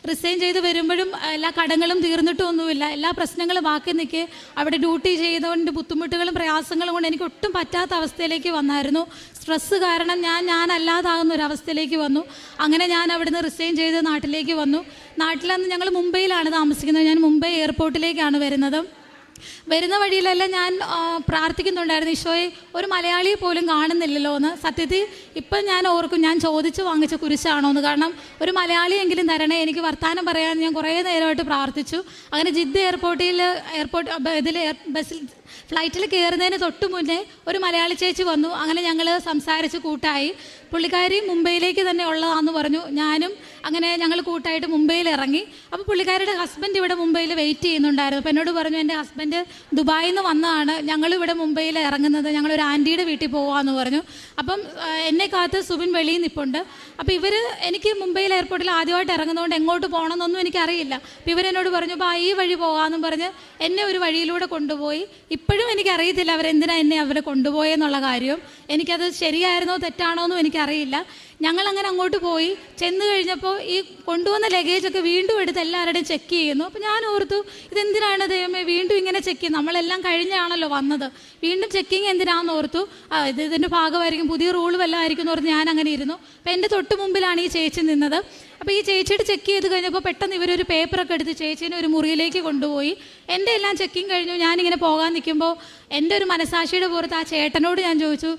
റിസൈൻ ചെയ്ത് വരുമ്പോഴും എല്ലാ കടങ്ങളും തീർന്നിട്ടൊന്നുമില്ല, എല്ലാ പ്രശ്നങ്ങളും ബാക്കി നിൽക്കെ. അവിടെ ഡ്യൂട്ടി ചെയ്തുകൊണ്ട് ബുദ്ധിമുട്ടുകളും പ്രയാസങ്ങളും കൊണ്ട് എനിക്ക് ഒട്ടും പറ്റാത്ത അവസ്ഥയിലേക്ക് വന്നായിരുന്നു. സ്ട്രെസ്സ് കാരണം ഞാനല്ലാതാകുന്ന ഒരു അവസ്ഥയിലേക്ക് വന്നു. അങ്ങനെ ഞാൻ അവിടുന്ന് റിസൈൻ ചെയ്ത് നാട്ടിലേക്ക് വന്നു. നാട്ടിലന്ന് ഞങ്ങൾ മുംബൈയിലാണ് താമസിക്കുന്നത്. ഞാൻ മുംബൈ എയർപോർട്ടിലേക്കാണ് വരുന്നത്. വരുന്ന വഴിയിലെല്ലാം ഞാൻ പ്രാർത്ഥിക്കുന്നുണ്ടായിരുന്നു, ഈശോയെ ഒരു മലയാളിയെ പോലും കാണുന്നില്ലല്ലോ എന്ന്. സത്യത്തിൽ ഇപ്പം ഞാൻ ഓർക്കും, ഞാൻ ചോദിച്ച് വാങ്ങിച്ച കുരിശാണോ എന്ന്. കാരണം ഒരു മലയാളിയെങ്കിലും തരണേ, എനിക്ക് വർത്തമാനം പറയാൻ ഞാൻ കുറേ നേരമായിട്ട് പ്രാർത്ഥിച്ചു. അങ്ങനെ ജിദ്ദ ബസ്സിൽ ഫ്ലൈറ്റിൽ കയറുന്നതിന് തൊട്ട് മുന്നേ ഒരു മലയാളി ചേച്ചി വന്നു. അങ്ങനെ ഞങ്ങൾ സംസാരിച്ച് കൂട്ടായി. പുള്ളിക്കാരി മുംബൈയിലേക്ക് തന്നെ ഉള്ളതാണെന്ന് പറഞ്ഞു. ഞാനും അങ്ങനെ ഞങ്ങൾ കൂട്ടായിട്ട് മുംബൈയിൽ ഇറങ്ങി. അപ്പോൾ പുള്ളിക്കാരിയുടെ ഹസ്ബൻഡ് ഇവിടെ മുംബൈയിൽ വെയിറ്റ് ചെയ്യുന്നുണ്ടായിരുന്നു. അപ്പോൾ എന്നോട് പറഞ്ഞു, എൻ്റെ ഹസ്ബൻഡ് ദുബായിൽ നിന്ന് വന്നതാണ്, ഞങ്ങളിവിടെ മുംബൈയിൽ ഇറങ്ങുന്നത്, ഞങ്ങളൊരു ആൻറ്റിയുടെ വീട്ടിൽ പോകാമെന്ന് പറഞ്ഞു. അപ്പം എന്നെ കാത്ത് സുബിൻ വെളിയിൽ നിൽപ്പുണ്ട്. അപ്പോൾ എനിക്ക് മുംബൈയിൽ എയർപോർട്ടിൽ ആദ്യമായിട്ട് ഇറങ്ങുന്നതുകൊണ്ട് എങ്ങോട്ട് പോകണമെന്നൊന്നും എനിക്കറിയില്ല. അപ്പോൾ ഇവരെന്നോട് പറഞ്ഞു, അപ്പോൾ ഈ വഴി പോകാമെന്നും പറഞ്ഞ് എന്നെ ഒരു വഴിയിലൂടെ കൊണ്ടുപോയി. ഇപ്പോഴും എനിക്കറിയത്തില്ല അവരെന്തിനാണ് എന്നെ അവരെ കൊണ്ടുപോയെന്നുള്ള കാര്യം. എനിക്കത് ശരിയായിരുന്നോ തെറ്റാണോ എന്നും എനിക്കറിയില്ല. ഞങ്ങളങ്ങനെ അങ്ങോട്ട് പോയി. ചെന്ന് കഴിഞ്ഞപ്പോൾ ഈ കൊണ്ടുവന്ന ലഗേജൊക്കെ വീണ്ടും എടുത്ത് എല്ലാവരുടെയും ചെക്ക് ചെയ്യുന്നു. അപ്പോൾ ഞാൻ ഓർത്തു, ഇതെന്തിനാണ് ദൈവമേ വീണ്ടും ഇങ്ങനെ ചെക്ക് ചെയ്യുന്നത്, നമ്മളെല്ലാം കഴിഞ്ഞാണല്ലോ വന്നത്, വീണ്ടും ചെക്കിങ് എന്തിനാണെന്ന് ഓർത്തു. ഇതിൻ്റെ ഭാഗമായിരിക്കും, പുതിയ റൂൾ വല്ലതും ആയിരിക്കും എന്ന് ഓർത്ത് ഞാൻ അങ്ങനെ ഇരുന്നു. അപ്പോൾ എൻ്റെ തൊട്ട് മുമ്പിലാണ് ഈ ചേച്ചി നിന്നത്. അപ്പോൾ ഈ ചേച്ചിയുടെ ചെക്ക് ചെയ്ത് കഴിഞ്ഞപ്പോൾ പെട്ടെന്ന് ഇവരൊരു പേപ്പറൊക്കെ എടുത്ത് ചേച്ചീനെ ഒരു മുറിയിലേക്ക് കൊണ്ടുപോയി. എൻ്റെ എല്ലാം ചെക്കിങ് കഴിഞ്ഞു. ഞാനിങ്ങനെ പോകാൻ നിൽക്കുമ്പോൾ എൻ്റെ ഒരു മനസാക്ഷിയുടെ പുറത്ത് ആ ചേട്ടനോട് ഞാൻ ചോദിച്ചു,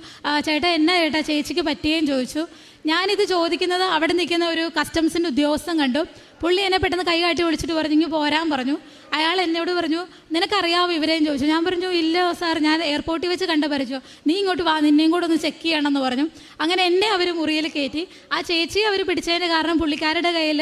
ചേട്ടാ എന്നാ ചേട്ടാ ചേച്ചിക്ക് പറ്റിയേന്ന് ചോദിച്ചു. ഞാനിത് ചോദിക്കുന്നത് അവിടെ നിൽക്കുന്ന ഒരു കസ്റ്റംസിൻ്റെ ഉദ്യോഗസ്ഥൻ കണ്ടു. പുള്ളി എന്നെ പെട്ടെന്ന് കൈ കാട്ടി വിളിച്ചിട്ട് പറഞ്ഞു, ഇങ്ങ് പോരാൻ പറഞ്ഞു. അയാൾ എന്നോട് പറഞ്ഞു, നിനക്കറിയാവോ ഇവരെയും ചോദിച്ചു. ഞാൻ പറഞ്ഞു, ഇല്ല സാർ, ഞാൻ എയർപോർട്ടിൽ വെച്ച് കണ്ട പരിചയം, നീ ഇങ്ങോട്ട് വാ, നിന്നെയും കൂടെ ഒന്ന് ചെക്ക് ചെയ്യണമെന്ന് പറഞ്ഞു. അങ്ങനെ എന്നെ അവർ മുറിയിൽ കയറ്റി. ആ ചേച്ചി അവർ പിടിച്ചതിന് കാരണം പുള്ളിക്കാരുടെ കയ്യിൽ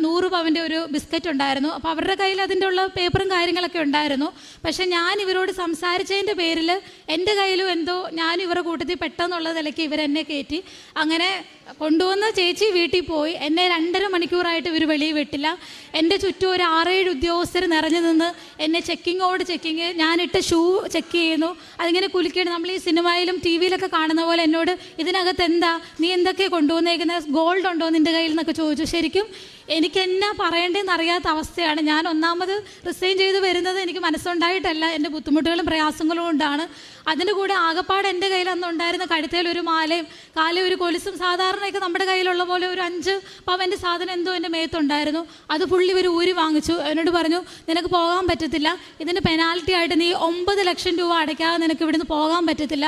100 പവൻ്റെ ഒരു ബിസ്ക്കറ്റ് ഉണ്ടായിരുന്നു. അപ്പോൾ അവരുടെ കയ്യിൽ അതിൻ്റെ ഉള്ള പേപ്പറും കാര്യങ്ങളൊക്കെ ഉണ്ടായിരുന്നു. പക്ഷേ ഞാൻ ഇവരോട് സംസാരിച്ചതിൻ്റെ പേരിൽ എൻ്റെ കയ്യിലും എന്തോ ഞാൻ ഇവരുടെ കൂട്ടത്തിൽ പെട്ടെന്നുള്ള നിലയ്ക്ക് ഇവരെന്നെ കയറ്റി. അങ്ങനെ കൊണ്ടുവന്ന ചേച്ചി വീട്ടിൽ പോയി. എന്നെ 2.5 മണിക്കൂറായിട്ട് ഇവർ വെളിയിൽ വിട്ടില്ല. എൻ്റെ ചുറ്റും ഒരു 6-7 ഉദ്യോഗസ്ഥർ നിറഞ്ഞു നിന്ന് എന്നെ ചെക്കിങ്ങോട് ചെക്കിങ്, ഞാനിട്ട് ഷൂ ചെക്ക് ചെയ്യുന്നു, അതിങ്ങനെ കുലുക്കിയിട്ട് നമ്മൾ ഈ സിനിമയിലും ടി വിയിലൊക്കെ കാണുന്ന പോലെ എന്നോട്, ഇതിനകത്ത് എന്താ, നീ എന്തൊക്കെ കൊണ്ടുവന്നേക്കുന്നത്, ഗോൾഡ് ഉണ്ടോ നിൻ്റെ കയ്യിൽ എന്നൊക്കെ ചോദിച്ചു. ശരിക്കും എനിക്ക് എന്നാ പറയേണ്ടതെന്ന് അറിയാത്ത അവസ്ഥയാണ്. ഞാൻ ഒന്നാമത് റിസൈൻ ചെയ്ത് വരുന്നത് എനിക്ക് മനസ്സുണ്ടായിട്ടല്ല, എൻ്റെ ബുദ്ധിമുട്ടുകളും പ്രയാസങ്ങളും കൊണ്ടാണ്. അതിൻ്റെ കൂടെ ആകപ്പാട് എൻ്റെ കയ്യിൽ അന്ന് ഉണ്ടായിരുന്ന കഴുത്തേൽ ഒരു മാലയും കാലിൽ ഒരു കൊലുസും, സാധാരണയൊക്കെ നമ്മുടെ കയ്യിലുള്ള പോലെ ഒരു 5 പവൻ്റെ സാധനം എന്തോ എൻ്റെ മേത്തുണ്ടായിരുന്നു. അത് ഫുള്ളി ഇവർ ഊരി വാങ്ങിച്ചു. എന്നോട് പറഞ്ഞു, നിനക്ക് പോകാൻ പറ്റത്തില്ല, ഇതിൻ്റെ പെനാൽറ്റി ആയിട്ട് നീ 9 ലക്ഷം രൂപ അടയ്ക്കാതെ നിനക്ക് ഇവിടുന്ന് പോകാൻ പറ്റത്തില്ല.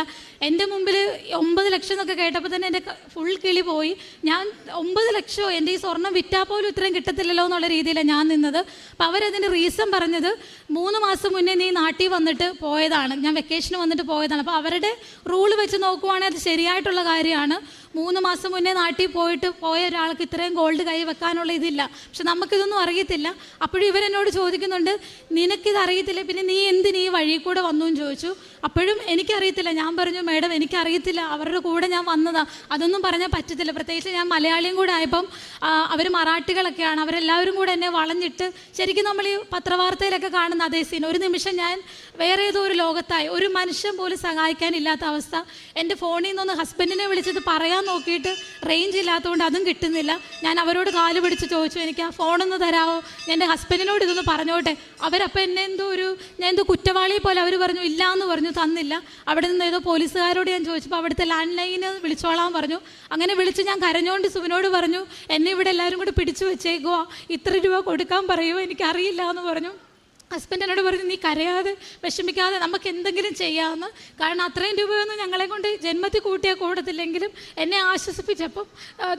എൻ്റെ മുമ്പിൽ 9 ലക്ഷം എന്നൊക്കെ കേട്ടപ്പോൾ തന്നെ എൻ്റെ ഫുൾ കിളി പോയി. ഞാൻ 9 ലക്ഷമോ, എൻ്റെ ഈ സ്വർണ്ണം വിറ്റാൽ പോലും ഇത്രയും കിട്ടത്തില്ലല്ലോ എന്നുള്ള രീതിയിലാണ് ഞാൻ നിന്നത്. അപ്പോൾ അവരതിൻ്റെ റീസൺ പറഞ്ഞത്, 3 മാസം മുന്നേ നീ നാട്ടിൽ വന്നിട്ട് പോയതാണ്, ഞാൻ വെക്കേഷന് വന്നിട്ട് പോയതാണ്. അപ്പോൾ അവരുടെ റൂൾ വെച്ച് നോക്കുവാണെങ്കിൽ അത് ശരിയായിട്ടുള്ള കാര്യമാണ്. 3 മാസം മുന്നേ നാട്ടിൽ പോയ ഒരാൾക്ക് ഇത്രയും ഗോൾഡ് കൈ വെക്കാനുള്ള ഇതില്ല. പക്ഷെ നമുക്കിതൊന്നും അറിയത്തില്ല. അപ്പോഴും ഇവരെന്നോട് ചോദിക്കുന്നുണ്ട്, നിനക്കിത് അറിയത്തില്ല, പിന്നെ നീ എന്തിന് ഈ വഴി കൂടെ വന്നു എന്ന് ചോദിച്ചു. അപ്പോഴും എനിക്കറിയത്തില്ല. ഞാൻ പറഞ്ഞു, മേഡം എനിക്കറിയത്തില്ല, അവരുടെ കൂടെ ഞാൻ വന്നതാണ്, അതൊന്നും പറഞ്ഞാൽ പറ്റത്തില്ല. പ്രത്യേകിച്ച് ഞാൻ മലയാളിയും കൂടെ ആയപ്പം അവർ മറാഠികളൊക്കെയാണ്, അവരെല്ലാവരും കൂടെ എന്നെ വളഞ്ഞിട്ട്, ശരിക്കും നമ്മൾ ഈ പത്രവാർത്തയിലൊക്കെ കാണുന്ന അതേ സീൻ. ഒരു നിമിഷം ഞാൻ വേറെ ഏതോ ഒരു ലോകത്തായി, ഒരു മനുഷ്യൻ പോലും സഹായിക്കാനില്ലാത്ത അവസ്ഥ. എൻ്റെ ഫോണിൽ നിന്നൊന്ന് ഹസ്ബൻഡിനെ വിളിച്ചത് പറയാൻ നോക്കിയിട്ട് റേഞ്ച് ഇല്ലാത്തതുകൊണ്ട് അതും കിട്ടുന്നില്ല. ഞാൻ അവരോട് കാല് പിടിച്ച് ചോദിച്ചു, എനിക്ക് ആ ഫോണൊന്ന് തരാമോ, ഞാൻ എൻ്റെ ഹസ്ബൻഡിനോട് ഇതൊന്ന് പറഞ്ഞോട്ടെ. അവരപ്പോൾ എന്നെ ഞാൻ എന്തോ കുറ്റവാളിയെ പോലെ അവർ പറഞ്ഞു, ഇല്ല എന്ന് പറഞ്ഞു, തന്നില്ല. അവിടെ നിന്ന് ഏതോ പോലീസുകാരോട് ഞാൻ ചോദിച്ചപ്പോൾ അവിടുത്തെ ലാൻഡ് ലൈന് വിളിച്ചോളാൻ പറഞ്ഞു. അങ്ങനെ വിളിച്ച് ഞാൻ കരഞ്ഞുകൊണ്ട് സുബിനോട് പറഞ്ഞു, എന്നെ ഇവിടെ എല്ലാവരും കൂടി പിടിച്ചു വെച്ചേക്കുവാ, ഇത്ര രൂപ കൊടുക്കാൻ പറയുമോ, എനിക്കറിയില്ല എന്ന് പറഞ്ഞു. ഹസ്ബൻഡ് എന്നോട് പറഞ്ഞു, നീ കരയാതെ വിഷമിക്കാതെ നമുക്ക് എന്തെങ്കിലും ചെയ്യാമെന്ന്. കാരണം അത്രയും രൂപയൊന്നും ഞങ്ങളെ കൊണ്ട് ജന്മത്തിൽ കൂട്ടിയാൽ കൂടത്തില്ലെങ്കിലും എന്നെ ആശ്വസിപ്പിച്ചപ്പം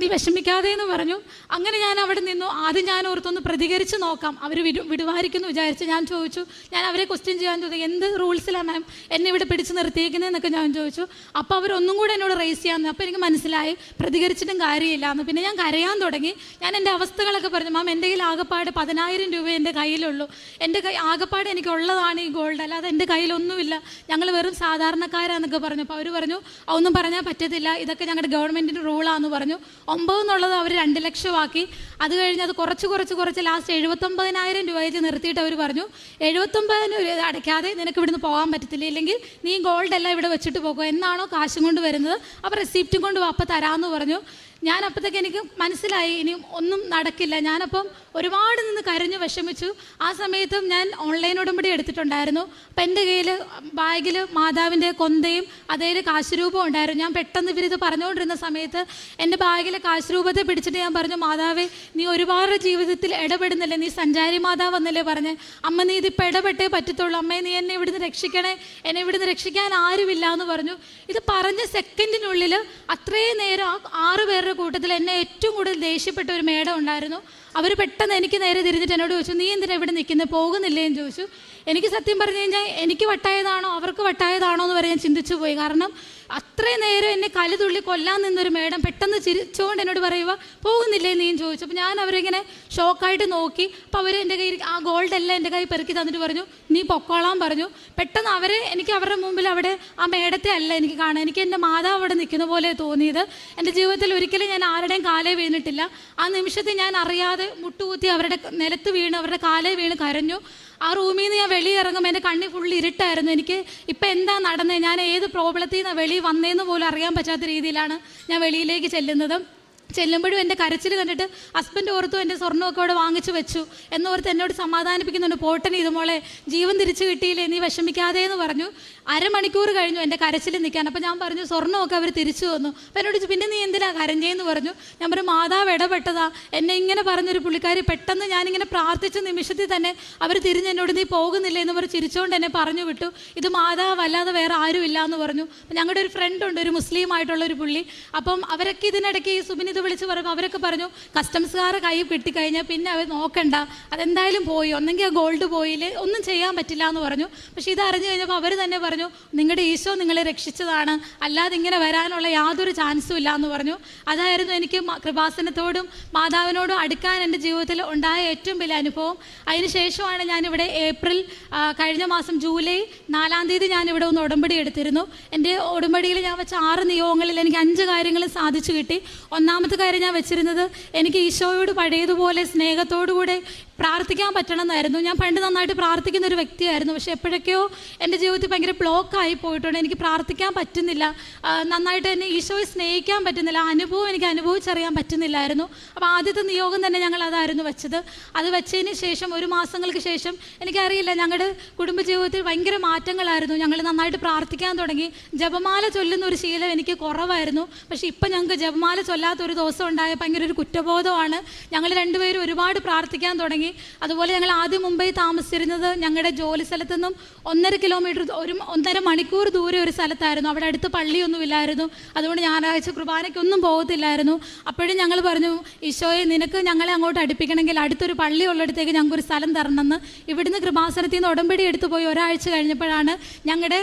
നീ വിഷമിക്കാതെ എന്ന് പറഞ്ഞു. അങ്ങനെ ഞാൻ അവിടെ നിന്നു. ആദ്യം ഞാൻ ഓർത്തൊന്ന് പ്രതികരിച്ച് നോക്കാം, അവർ വിടുവായിരിക്കുമെന്ന് വിചാരിച്ച് ഞാൻ ചോദിച്ചു. ഞാൻ അവരെ ക്വസ്റ്റ്യൻ ചെയ്യാൻ ചോദിച്ചു, എന്ത് റൂൾസിലാണ് മാം എന്നെ ഇവിടെ പിടിച്ച് നിർത്തിയേക്കുന്നതെന്നൊക്കെ ഞാൻ ചോദിച്ചു. അപ്പോൾ അവരൊന്നും കൂടെ എന്നോട് റേസ് ചെയ്യാമെന്ന്. അപ്പോൾ എനിക്ക് മനസ്സിലായി പ്രതികരിച്ചിട്ടും കാര്യമില്ല എന്ന്. പിന്നെ ഞാൻ കരയാൻ തുടങ്ങി. ഞാൻ എൻ്റെ അവസ്ഥകളൊക്കെ പറഞ്ഞു, മാം എൻ്റെ കയ്യിൽ ആകെപ്പാട് 10,000 രൂപ എൻ്റെ കയ്യിലുള്ളൂ, എൻ്റെ ആകെപ്പാട് എനിക്കുള്ളതാണ് ഈ ഗോൾഡ്, അല്ലാതെ എൻ്റെ കയ്യിലൊന്നുമില്ല, ഞങ്ങൾ വെറും സാധാരണക്കാരാന്നൊക്കെ പറഞ്ഞു. അപ്പോൾ അവർ പറഞ്ഞു, ഒന്നും പറഞ്ഞാൽ പറ്റത്തില്ല, ഇതൊക്കെ ഞങ്ങളുടെ ഗവൺമെൻറ്റിൻ്റെ റൂളാണെന്ന് പറഞ്ഞു. 9 എന്നുള്ളത് അവർ 2 ലക്ഷമാക്കി. അത് കഴിഞ്ഞ് അത് കുറച്ച് ലാസ്റ്റ് 79,000 രൂപ വെച്ച് നിർത്തിയിട്ട് അവർ പറഞ്ഞു, 79,000 രൂപ അടയ്ക്കാതെ നിനക്ക് ഇവിടുന്ന് പോകാൻ പറ്റത്തില്ല, ഇല്ലെങ്കിൽ നീ ഗോൾഡ് എല്ലാം ഇവിടെ വെച്ചിട്ട് പോകുക, എന്നാണോ കാശും കൊണ്ട് വരുന്നത് അപ്പോൾ റെസിപ്റ്റും കൊണ്ട് അപ്പം തരാമെന്ന് പറഞ്ഞു. ഞാൻ അപ്പോഴത്തേക്ക് എനിക്ക് മനസ്സിലായി ഇനി ഒന്നും നടക്കില്ല. ഞാനപ്പം ഒരുപാട് നിന്ന് കരഞ്ഞു വിഷമിച്ചു. ആ സമയത്തും ഞാൻ ഓൺലൈൻ ഉടമ്പടി എടുത്തിട്ടുണ്ടായിരുന്നു. അപ്പം എൻ്റെ കയ്യിൽ ബാഗിൽ മാതാവിൻ്റെ കൊന്തയും അതേ കാശുരൂപം ഉണ്ടായിരുന്നു. ഞാൻ പെട്ടെന്ന് ഇവരിത് പറഞ്ഞുകൊണ്ടിരുന്ന സമയത്ത് എൻ്റെ ബാഗിലെ കാശുരൂപത്തെ പിടിച്ചിട്ട് ഞാൻ പറഞ്ഞു, മാതാവേ നീ ഒരുപാട് ജീവിതത്തിൽ ഇടപെടുന്നില്ലേ, നീ സഞ്ചാരി മാതാവ് എന്നല്ലേ പറഞ്ഞേ, അമ്മ നീ ഇതിപ്പോൾ ഇടപെട്ടേ പറ്റത്തുള്ളൂ, അമ്മേ നീ എന്നെ ഇവിടുന്ന് രക്ഷിക്കണേ, എന്നെ ഇവിടുന്ന് രക്ഷിക്കാൻ ആരുമില്ല എന്ന് പറഞ്ഞു. ഇത് പറഞ്ഞ സെക്കൻഡിനുള്ളിൽ അത്രയും നേരം ആ 6 പേരുടെ കൂട്ടത്തിൽ എന്നെ ഏറ്റവും കൂടുതൽ ദേഷ്യപ്പെട്ട ഒരു മേഡം ഉണ്ടായിരുന്നു. അവർ പെട്ടെന്ന് എനിക്ക് നേരെ തിരിഞ്ഞിട്ട് എന്നോട് ചോദിച്ചു, നീ എന്തിനാ ഇവിടെ നിൽക്കുന്നത്, പോകുന്നില്ലേ എന്ന് ചോദിച്ചു. എനിക്ക് സത്യം പറഞ്ഞു കഴിഞ്ഞാൽ എനിക്ക് വട്ടായതാണോ അവർക്ക് വട്ടായതാണോ എന്ന് വരെ ഞാൻ ചിന്തിച്ചു പോയി. കാരണം അത്രയും നേരം എന്നെ കലുതുള്ളി കൊല്ലാൻ നിന്നൊരു മേഡം പെട്ടെന്ന് ചിരിച്ചുകൊണ്ട് എന്നോട് പറയുക, പോകുന്നില്ലേ നീ ചോദിച്ചു. അപ്പോൾ ഞാൻ അവരിങ്ങനെ ഷോക്കായിട്ട് നോക്കി. അപ്പോൾ അവർ എൻ്റെ കയ്യിൽ ആ ഗോൾഡ് എല്ലാം എൻ്റെ കൈ പെറുക്കി തന്നിട്ട് പറഞ്ഞു, നീ പൊക്കോളാൻ പറഞ്ഞു. പെട്ടെന്ന് എനിക്ക് അവരുടെ മുമ്പിൽ അവിടെ ആ മേഡത്തെ അല്ല എനിക്ക് കാണാൻ, എനിക്ക് എൻ്റെ മാതാവ് അവിടെ നിൽക്കുന്ന പോലെ തോന്നിയത്. എൻ്റെ ജീവിതത്തിൽ ഒരിക്കലും ഞാൻ ആരുടെയും കാലേ വീണിട്ടില്ല. ആ നിമിഷത്തിൽ ഞാൻ അറിയാതെ മുട്ടുകുത്തി അവരുടെ നിലത്ത് വീണ് അവരുടെ കാലേ വീണ് കരഞ്ഞു. ആ റൂമിൽ നിന്ന് ഞാൻ വെളിയിറങ്ങുമ്പോൾ എൻ്റെ കണ്ണിൽ ഫുള്ള് ഇരുട്ടായിരുന്നു. എനിക്ക് ഇപ്പം എന്താ നടന്നത്, ഞാൻ ഏത് പ്രോബ്ലത്തിൽ നിന്ന് വെളിയിൽ വന്നതെന്ന് പോലും അറിയാൻ പറ്റാത്ത രീതിയിലാണ് ഞാൻ വെളിയിലേക്ക് ചെല്ലുമ്പോഴും എൻ്റെ കരച്ചിൽ കണ്ടിട്ട് ഹസ്ബൻഡ് ഓർത്തു എൻ്റെ സ്വർണ്ണമൊക്കെ അവിടെ വാങ്ങിച്ചു വെച്ചു എന്നോർത്ത് എന്നോട് സമാധാനിപ്പിക്കുന്നുണ്ട്. പോട്ടന് ഇത് മോളെ, ജീവൻ തിരിച്ചു കിട്ടിയില്ലേ, നീ വിഷമിക്കാതെ എന്ന് പറഞ്ഞു. അരമണിക്കൂർ കഴിഞ്ഞു എൻ്റെ കരച്ചിൽ നിൽക്കാൻ. അപ്പോൾ ഞാൻ പറഞ്ഞു, സ്വർണ്ണമൊക്കെ അവർ തിരിച്ചു വന്നു. അപ്പോൾ എന്നോട് പിന്നെ നീ എന്തിനാ കരഞ്ഞേന്ന് പറഞ്ഞു. ഞാൻ പറഞ്ഞു, മാതാവ് ഇടപെട്ടതാ, എന്നെ ഇങ്ങനെ പറഞ്ഞൊരു പുള്ളിക്കാരി പെട്ടെന്ന് ഞാനിങ്ങനെ പ്രാർത്ഥിച്ച നിമിഷത്തിൽ തന്നെ അവർ തിരിഞ്ഞ് എന്നോട് നീ പോകുന്നില്ലേ എന്ന് പറഞ്ഞ് ചിരിച്ചുകൊണ്ട് എന്നെ പറഞ്ഞു വിട്ടു. ഇത് മാതാവ് അല്ലാതെ വേറെ ആരും ഇല്ല എന്ന് പറഞ്ഞു. അപ്പം ഞങ്ങളുടെ ഒരു ഫ്രണ്ട് ഉണ്ട്, ഒരു മുസ്ലിം ആയിട്ടുള്ളൊരു പുള്ളി. അപ്പം അവരൊക്കെ ഇതിനിടയ്ക്ക് ഈ സുബിൻ വിളിച്ച് പറയുമ്പോൾ അവരൊക്കെ പറഞ്ഞു, കസ്റ്റംസുകാരെ കൈ കിട്ടിക്കഴിഞ്ഞാൽ പിന്നെ അവർ നോക്കണ്ട, അതെന്തായാലും പോയി, ഒന്നെങ്കിൽ ആ ഗോൾഡ് പോയില്ലേ ഒന്നും ചെയ്യാൻ പറ്റില്ല എന്ന് പറഞ്ഞു. പക്ഷേ ഇത് അറിഞ്ഞു കഴിഞ്ഞപ്പോൾ അവർ തന്നെ പറഞ്ഞു, നിങ്ങളുടെ ഈശോ നിങ്ങളെ രക്ഷിച്ചതാണ്, അല്ലാതെ ഇങ്ങനെ വരാനുള്ള യാതൊരു ചാൻസും ഇല്ല എന്ന് പറഞ്ഞു. അതായിരുന്നു എനിക്ക് കൃപാസനത്തോടും മാതാവിനോടും അടുക്കാൻ എൻ്റെ ജീവിതത്തിൽ ഉണ്ടായ ഏറ്റവും വലിയ അനുഭവം. അതിനുശേഷമാണ് ഞാനിവിടെ കഴിഞ്ഞ മാസം ജൂലൈ 4-ാം തീയതി ഞാനിവിടെ ഒന്ന് ഉടമ്പടി എടുത്തിരുന്നു. എൻ്റെ ഉടമ്പടിയിൽ ഞാൻ വെച്ച 6 നിയോഗങ്ങളിൽ എനിക്ക് 5 കാര്യങ്ങൾ സാധിച്ചു കിട്ടി. ഒന്നാമത്തെ കാര്യം ഞാൻ വെച്ചിരുന്നത്, എനിക്ക് ഈശോയോട് പഴയതുപോലെ സ്നേഹത്തോടുകൂടെ പ്രാർത്ഥിക്കാൻ പറ്റണമെന്നായിരുന്നു. ഞാൻ പണ്ട് നന്നായിട്ട് പ്രാർത്ഥിക്കുന്ന ഒരു വ്യക്തിയായിരുന്നു. പക്ഷേ എപ്പോഴൊക്കെയോ എൻ്റെ ജീവിതത്തിൽ ഭയങ്കര ബ്ലോക്കായി പോയിട്ടുണ്ട്. എനിക്ക് പ്രാർത്ഥിക്കാൻ പറ്റുന്നില്ല, നന്നായിട്ട് എന്നെ ഈശോയെ സ്നേഹിക്കാൻ പറ്റുന്നില്ല, അനുഭവം എനിക്ക് അനുഭവിച്ചറിയാൻ പറ്റുന്നില്ലായിരുന്നു. അപ്പോൾ ആദ്യത്തെ നിയോഗം തന്നെ ഞങ്ങൾ അതായിരുന്നു വെച്ചത്. അത് വെച്ചതിന് ശേഷം 1 മാസങ്ങൾക്ക് ശേഷം എനിക്കറിയില്ല, ഞങ്ങളുടെ കുടുംബജീവിതത്തിൽ ഭയങ്കര മാറ്റങ്ങളായിരുന്നു. ഞങ്ങൾ നന്നായിട്ട് പ്രാർത്ഥിക്കാൻ തുടങ്ങി. ജപമാല ചൊല്ലുന്ന ഒരു ശീലം എനിക്ക് കുറവായിരുന്നു. പക്ഷേ ഇപ്പം ഞങ്ങൾക്ക് ജപമാല ചൊല്ലാത്തൊരു ദിവസം ഉണ്ടായ ഭയങ്കര ഒരു കുറ്റബോധമാണ്. ഞങ്ങൾ രണ്ടുപേരും ഒരുപാട് പ്രാർത്ഥിക്കാൻ തുടങ്ങി. അതുപോലെ ഞങ്ങൾ ആദ്യം മുംബൈ താമസിച്ചിരുന്നത് ഞങ്ങളുടെ ജോലി സ്ഥലത്തു നിന്നും 1.5 കിലോമീറ്റർ 1.5 മണിക്കൂർ ദൂരെ ഒരു സ്ഥലത്തായിരുന്നു. അവിടെ അടുത്ത് പള്ളിയൊന്നും ഇല്ലായിരുന്നു. അതുകൊണ്ട് ഞായറാഴ്ച കുർബാനയ്ക്കൊന്നും പോകത്തില്ലായിരുന്നു. അപ്പോഴും ഞങ്ങൾ പറഞ്ഞു, ഈശോയെ നിനക്ക് ഞങ്ങളെ അങ്ങോട്ട് അടുപ്പിക്കണമെങ്കിൽ അടുത്തൊരു പള്ളി ഉള്ളിടത്തേക്ക് ഞങ്ങൾക്കൊരു സ്ഥലം തരണമെന്ന്. ഇവിടുന്ന് കൃപാസനത്തിൽ നിന്ന് ഉടമ്പടി എടുത്തു പോയി ഒരാഴ്ച കഴിഞ്ഞപ്പോഴാണ് ഞങ്ങളുടെ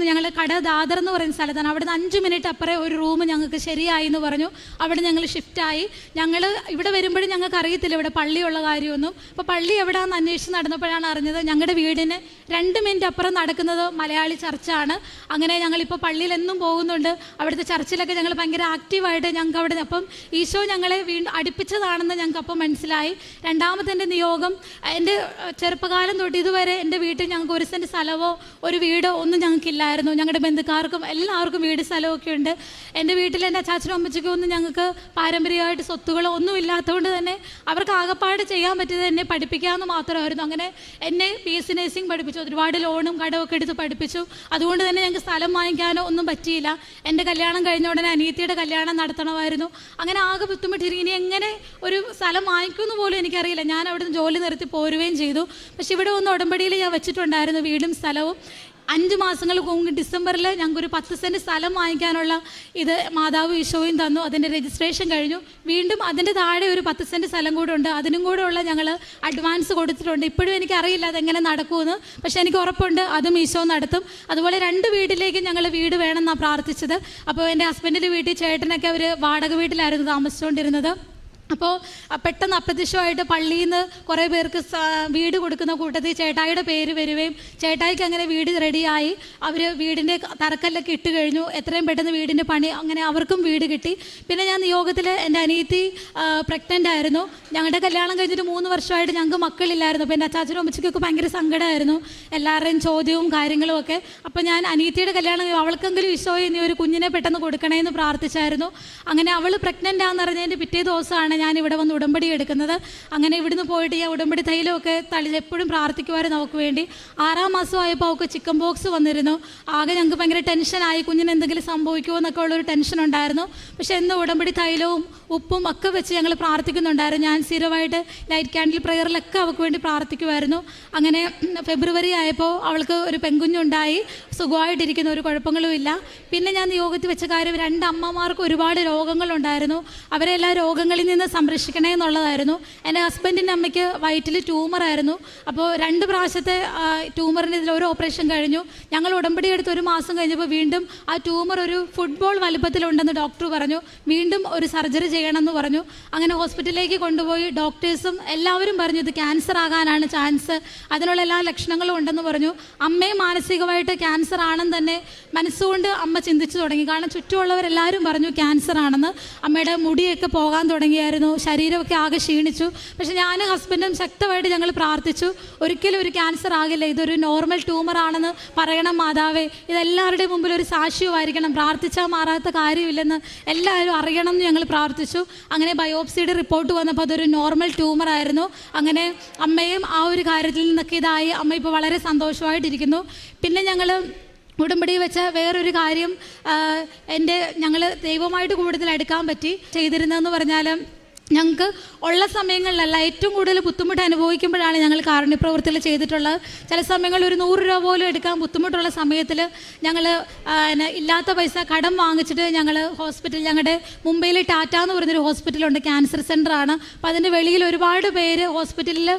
ഞങ്ങളുടെ കട ദാദർ എന്ന് പറയുന്ന സ്ഥലത്താണ്. അവിടുന്ന് 5 മിനിറ്റ് അപ്പുറം ഒരു റൂം ഞങ്ങൾക്ക് ശരിയായി എന്ന് പറഞ്ഞു. അവിടെ ഞങ്ങൾ ഷിഫ്റ്റായി. ഞങ്ങൾ ഇവിടെ വരുമ്പോഴും ഞങ്ങൾക്ക് അറിയത്തില്ല ഇവിടെ പള്ളിയുള്ള കാര്യമൊന്നും. അപ്പോൾ പള്ളി എവിടെയാണെന്ന് അന്വേഷിച്ച് നടന്നപ്പോഴാണ് അറിഞ്ഞത് ഞങ്ങളുടെ വീടിന് 2 മിനിറ്റ് അപ്പുറം നടക്കുന്നത് മലയാളി ചർച്ചാണ്. അങ്ങനെ ഞങ്ങളിപ്പോൾ പള്ളിയിൽ എന്നും പോകുന്നുണ്ട്. അവിടുത്തെ ചർച്ചിലൊക്കെ ഞങ്ങൾ ഭയങ്കര ആക്റ്റീവായിട്ട് ഞങ്ങൾക്ക് അവിടെ, അപ്പം ഈശോ ഞങ്ങളെ വീണ്ടും അടുപ്പിച്ചതാണെന്ന് ഞങ്ങൾക്ക് അപ്പം മനസ്സിലായി. രണ്ടാമത്തെ എൻ്റെ നിയോഗം, എൻ്റെ ചെറുപ്പകാലം തൊട്ട് ഇതുവരെ എൻ്റെ വീട്ടിൽ ഞങ്ങൾക്ക് 1 സെൻറ്റ് സ്ഥലമോ ഒരു വീടോ ഒന്നും ഞങ്ങൾക്കില്ലായിരുന്നു. ഞങ്ങളുടെ ബന്ധുക്കാർക്കും എല്ലാവർക്കും വീട് സ്ഥലമൊക്കെ ഉണ്ട്. എൻ്റെ വീട്ടിൽ എൻ്റെ അച്ചാച്ചനും അമ്മച്ചിക്കും ഒന്നും ഞങ്ങൾക്ക് പാരമ്പര്യമായിട്ട് സ്വത്തുകളോ ഒന്നും ഇല്ലാത്തതുകൊണ്ട് തന്നെ അവർക്ക് ആകപ്പാട് ചെയ്യാൻ പറ്റിയത് എന്നെ പഠിപ്പിക്കാമെന്ന് മാത്രമായിരുന്നു. അങ്ങനെ എന്നെ BSc നഴ്സിംഗ് പഠിപ്പിച്ചു. ഒരുപാട് ലോണും കടമൊക്കെ എടുത്ത് പഠിപ്പിച്ചു. അതുകൊണ്ട് തന്നെ ഞങ്ങൾക്ക് സ്ഥലം വാങ്ങിക്കാനോ ഒന്നും പറ്റിയില്ല. എൻ്റെ കല്യാണം കഴിഞ്ഞ ഉടനെ അനിയത്തിയുടെ കല്യാണം നടത്തണമായിരുന്നു. അങ്ങനെ ആകെ ബുദ്ധിമുട്ടിരിക്കും. ഇനി എങ്ങനെ ഒരു സ്ഥലം വാങ്ങിക്കുമെന്ന് പോലും എനിക്കറിയില്ല. ഞാൻ അവിടുന്ന് ജോലി നിർത്തി പോരുകയും ചെയ്തു. പക്ഷെ ഇവിടെ ഒന്ന് ഉടമ്പടിയിൽ ഞാൻ വെച്ചിട്ടുണ്ടായിരുന്നു വീടും സ്ഥലവും. 5 മാസങ്ങൾക്ക് മുമ്പ് ഡിസംബറിൽ ഞങ്ങൾക്കൊരു 10 സെൻറ്റ് സ്ഥലം വാങ്ങിക്കാനുള്ള ഇത് മാതാവ് ഈശോയും തന്നു. അതിൻ്റെ രജിസ്ട്രേഷൻ കഴിഞ്ഞു. വീണ്ടും അതിൻ്റെ താഴെ ഒരു 10 സെൻറ്റ് സ്ഥലം കൂടെ ഉണ്ട്. അതിനും കൂടെ ഉള്ള ഞങ്ങൾ അഡ്വാൻസ് കൊടുത്തിട്ടുണ്ട്. ഇപ്പോഴും എനിക്കറിയില്ല അതെങ്ങനെ നടക്കുമെന്ന്. പക്ഷേ എനിക്ക് ഉറപ്പുണ്ട് അതും ഈശോ നടത്തും. അതുപോലെ 2 വീട്ടിലേക്ക് ഞങ്ങൾ വീട് വേണമെന്നാണ് പ്രാർത്ഥിച്ചത്. അപ്പോൾ എൻ്റെ ഹസ്ബൻഡിൻ്റെ വീട്ടിൽ ചേട്ടനൊക്കെ അവർ വാടക വീട്ടിലായിരുന്നു താമസിച്ചുകൊണ്ടിരുന്നത്. അപ്പോൾ പെട്ടെന്ന് അപ്രത്യക്ഷമായിട്ട് പള്ളിയിൽ നിന്ന് കുറേ പേർക്ക് വീട് കൊടുക്കുന്ന കൂട്ടത്തിൽ ചേട്ടായിയുടെ പേര് വരികയും ചേട്ടായിക്ക് അങ്ങനെ വീട് റെഡിയായി. അവർ വീടിൻ്റെ തറക്കല്ലൊക്കെ ഇട്ട് കഴിഞ്ഞു. എത്രയും പെട്ടെന്ന് വീടിൻ്റെ പണി അങ്ങനെ അവർക്കും വീട് കിട്ടി. പിന്നെ ഞാൻ നിയോഗത്തിൽ എൻ്റെ അനിയത്തി പ്രഗ്നൻ്റ് ആയിരുന്നു. ഞങ്ങളുടെ കല്യാണം കഴിഞ്ഞിട്ട് 3 വർഷമായിട്ട് ഞങ്ങൾക്ക് മക്കളില്ലായിരുന്നു. അപ്പോൾ എൻ്റെ അച്ചാച്ചനും അമ്മച്ചിക്കൊക്കെ ഭയങ്കര സങ്കടമായിരുന്നു, എല്ലാവരുടെയും ചോദ്യവും കാര്യങ്ങളും ഒക്കെ. അപ്പോൾ ഞാൻ അനിയത്തിയുടെ കല്യാണം അവൾക്കെങ്കിലും ഈശോയെ നീ ഒരു കുഞ്ഞിനെ പെട്ടെന്ന് കൊടുക്കണേന്ന് പ്രാർത്ഥിച്ചായിരുന്നു. അങ്ങനെ അവൾ പ്രഗ്നൻ്റ് ആണെന്ന് അറിഞ്ഞതിൻ്റെ പിറ്റേ ദിവസമാണ് ഞാൻ ഇവിടെ വന്ന് ഉടമ്പടി എടുക്കുന്നത്. അങ്ങനെ ഇവിടുന്ന് പോയിട്ട് ഈ ഉടമ്പടി തൈലമൊക്കെ എപ്പോഴും പ്രാർത്ഥിക്കുമായിരുന്നു അവൾക്ക് വേണ്ടി. 6ാം മാസമായപ്പോൾ അവൾക്ക് ചിക്കൻ ബോക്സ് വന്നിരുന്നു. ആകെ ഞങ്ങൾക്ക് ഭയങ്കര ടെൻഷനായി, കുഞ്ഞിന് എന്തെങ്കിലും സംഭവിക്കുമോ എന്നൊക്കെ ഉള്ളൊരു ടെൻഷൻ ഉണ്ടായിരുന്നു. പക്ഷേ എന്നും ഉടമ്പടി തൈലവും ഉപ്പും ഒക്കെ വെച്ച് ഞങ്ങൾ പ്രാർത്ഥിക്കുന്നുണ്ടായിരുന്നു. ഞാൻ സ്ഥിരമായിട്ട് ലൈറ്റ് ക്യാൻഡിൽ പ്രെയറിലൊക്കെ അവൾക്ക് വേണ്ടി പ്രാർത്ഥിക്കുമായിരുന്നു. അങ്ങനെ ഫെബ്രുവരി ആയപ്പോൾ അവൾക്ക് ഒരു പെൺകുഞ്ഞുണ്ടായി, സുഖമായിട്ടിരിക്കുന്ന ഒരു കുഴപ്പങ്ങളും ഇല്ല. പിന്നെ ഞാൻ നിയോഗത്തിൽ വെച്ച കാര്യം 2 അമ്മമാർക്ക് ഒരുപാട് രോഗങ്ങളുണ്ടായിരുന്നു. അവരെല്ലാ രോഗങ്ങളിൽ നിന്ന് സംരക്ഷിക്കണേ എന്നുള്ളതായിരുന്നു. എൻ്റെ ഹസ്ബൻഡിൻ്റെ അമ്മയ്ക്ക് വയറ്റിൽ ട്യൂമറായിരുന്നു. അപ്പോൾ 2 പ്രാവശ്യത്തെ ട്യൂമറിൻ്റെ ഇതിലൊരു ഓപ്പറേഷൻ കഴിഞ്ഞു. ഞങ്ങൾ ഉടമ്പടി എടുത്ത് 1 മാസം കഴിഞ്ഞപ്പോൾ വീണ്ടും ആ ട്യൂമർ ഒരു ഫുട്ബോൾ വലുപ്പത്തിലുണ്ടെന്ന് ഡോക്ടർ പറഞ്ഞു. വീണ്ടും ഒരു സർജറി ചെയ്യണമെന്ന് പറഞ്ഞു. അങ്ങനെ ഹോസ്പിറ്റലിലേക്ക് കൊണ്ടുപോയി ഡോക്ടേഴ്സും എല്ലാവരും പറഞ്ഞു ഇത് ക്യാൻസർ ആകാനാണ് ചാൻസ്, അതിനുള്ള എല്ലാ ലക്ഷണങ്ങളും ഉണ്ടെന്ന് പറഞ്ഞു. അമ്മയും മാനസികമായിട്ട് ക്യാൻസർ ആണെന്ന് തന്നെ മനസ്സുകൊണ്ട് അമ്മ ചിന്തിച്ചു തുടങ്ങി. കാരണം ചുറ്റുമുള്ളവരെല്ലാവരും പറഞ്ഞു ക്യാൻസർ ആണെന്ന്. അമ്മയുടെ മുടിയൊക്കെ പോകാൻ തുടങ്ങിയായിരുന്നു, ശരീരമൊക്കെ ആകെ ക്ഷീണിച്ചു. പക്ഷെ ഞാനും ഹസ്ബൻഡും ശക്തമായിട്ട് ഞങ്ങൾ പ്രാർത്ഥിച്ചു, ഒരിക്കലും ഒരു ക്യാൻസർ ആകില്ല, ഇതൊരു നോർമൽ ട്യൂമർ ആണെന്ന് പറയണം മാതാവേ, ഇതെല്ലാവരുടെയും മുമ്പിൽ ഒരു സാക്ഷ്യമായിരിക്കണം, പ്രാർത്ഥിച്ചാൽ മാറാത്ത കാര്യമില്ലെന്ന് എല്ലാവരും അറിയണം എന്ന് ഞങ്ങൾ പ്രാർത്ഥിച്ചു. അങ്ങനെ ബയോപ്സിയുടെ റിപ്പോർട്ട് വന്നപ്പോൾ അതൊരു നോർമൽ ട്യൂമർ ആയിരുന്നു. അങ്ങനെ അമ്മയും ആ ഒരു കാര്യത്തിൽ നിന്നൊക്കെ ഇതായി. അമ്മ ഇപ്പോൾ വളരെ സന്തോഷമായിട്ടിരിക്കുന്നു. പിന്നെ ഞങ്ങൾ ഉടമ്പടി വെച്ച വേറൊരു കാര്യം, ഞങ്ങൾ ദൈവമായിട്ട് കൂടുതൽ അടുക്കാൻ പറ്റി. ചെയ്തിരുന്നതെന്ന് പറഞ്ഞാൽ ഞങ്ങൾക്ക് ഉള്ള സമയങ്ങളിലല്ല, ഏറ്റവും കൂടുതൽ ബുദ്ധിമുട്ട് അനുഭവിക്കുമ്പോഴാണ് ഞങ്ങൾ കാരുണ്യപ്രവൃത്തികൾ ചെയ്തിട്ടുള്ളത്. ചില സമയങ്ങളിൽ ഒരു 100 രൂപ പോലും എടുക്കാൻ ബുദ്ധിമുട്ടുള്ള സമയത്തിൽ ഞങ്ങൾ ഇല്ലാത്ത പൈസ കടം വാങ്ങിച്ചിട്ട് ഞങ്ങൾ ഹോസ്പിറ്റൽ, ഞങ്ങളുടെ മുംബൈയിൽ ടാറ്റ എന്ന് പറഞ്ഞൊരു ഹോസ്പിറ്റലുണ്ട്, ക്യാൻസർ സെൻ്ററാണ്. അപ്പോൾ അതിൻ്റെ വെളിയിൽ ഒരുപാട് പേര് ഹോസ്പിറ്റലിൽ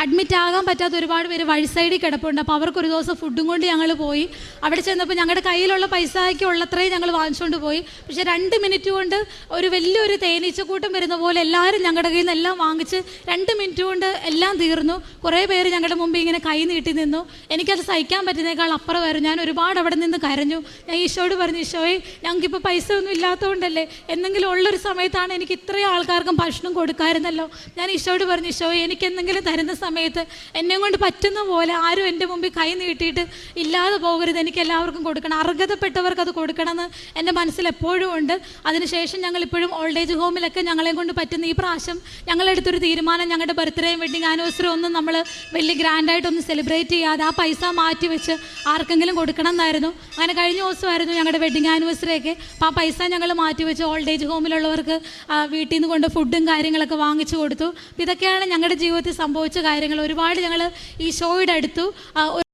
അഡ്മിറ്റ് ആകാൻ പറ്റാത്ത ഒരുപാട് പേര് വഴി സൈഡിൽ കിടപ്പുണ്ട്. അപ്പോൾ അവർക്കൊരു ദിവസം ഫുഡും കൊണ്ട് ഞങ്ങൾ പോയി. അവിടെ ചെന്നപ്പോൾ ഞങ്ങളുടെ കയ്യിലുള്ള പൈസയ്ക്ക് ഉള്ളത്രയും ഞങ്ങൾ വാങ്ങിച്ചുകൊണ്ട് പോയി. പക്ഷേ 2 മിനിറ്റ് കൊണ്ട് ഒരു വലിയൊരു തേനീച്ചക്കൂട്ടം വരുന്ന പോലെ എല്ലാവരും ഞങ്ങളുടെ കയ്യിൽ നിന്ന് എല്ലാം വാങ്ങിച്ച് 2 മിനിറ്റ് കൊണ്ട് എല്ലാം തീർന്നു. കുറേ പേര് ഞങ്ങളുടെ മുമ്പ് ഇങ്ങനെ കൈ നീട്ടി നിന്നു. എനിക്കത് സഹിക്കാൻ പറ്റുന്നതിനേക്കാൾ അപ്പുറമായിരുന്നു. ഞാൻ ഒരുപാട് അവിടെ നിന്ന് കരഞ്ഞു. ഞാൻ ഈശോയോട് പറഞ്ഞു, ഈശോയെ ഞങ്ങൾക്കിപ്പോൾ പൈസ ഒന്നും ഇല്ലാത്തതുകൊണ്ടല്ലേ, എന്തെങ്കിലും ഉള്ളൊരു സമയത്താണ് എനിക്ക് ഇത്രയും ആൾക്കാർക്കും ഭക്ഷണം കൊടുക്കാമായിരുന്നല്ലോ. ഞാൻ ഈശോയോട് പറഞ്ഞു, ഈശോയെ എനിക്ക് എന്തെങ്കിലും തരുന്ന സമയത്ത് എന്നെ കൊണ്ട് പറ്റുന്ന പോലെ ആരും എൻ്റെ മുമ്പിൽ കൈ നീട്ടിയിട്ട് ഇല്ലാതെ പോകരുത്, എനിക്ക് എല്ലാവർക്കും കൊടുക്കണം, അർഹതപ്പെട്ടവർക്ക് അത് കൊടുക്കണമെന്ന് എൻ്റെ മനസ്സിൽ എപ്പോഴും ഉണ്ട്. അതിനുശേഷം ഞങ്ങളിപ്പോഴും ഓൾഡ് ഏജ് ഹോമിലൊക്കെ ഞങ്ങളെ കൊണ്ട് പറ്റുന്ന ഈ പ്രാവശ്യം ഞങ്ങളെടുത്തൊരു തീരുമാനം, ഞങ്ങളുടെ ബർത്ത്ഡേയും വെഡിങ് ആനിവേഴ്സറി ഒന്നും നമ്മൾ വലിയ ഗ്രാൻഡായിട്ടൊന്നും സെലിബ്രേറ്റ് ചെയ്യാതെ ആ പൈസ മാറ്റി വെച്ച് ആർക്കെങ്കിലും കൊടുക്കണം എന്നായിരുന്നു. അങ്ങനെ കഴിഞ്ഞ ദിവസമായിരുന്നു ഞങ്ങളുടെ വെഡിങ് ആനിവേഴ്സറിയൊക്കെ. അപ്പോൾ ആ പൈസ ഞങ്ങൾ മാറ്റി വെച്ച് ഓൾഡ് ഏജ് ഹോമിലുള്ളവർക്ക് വീട്ടിൽ നിന്ന് കൊണ്ട് ഫുഡും കാര്യങ്ങളൊക്കെ വാങ്ങിച്ചു കൊടുത്തു. ഇതൊക്കെയാണ് ഞങ്ങളുടെ ജീവിതത്തിൽ സംഭവിച്ച കാര്യങ്ങൾ. ഒരുപാട് ഞങ്ങൾ ഈ ഷോയുടെ അടുത്തു.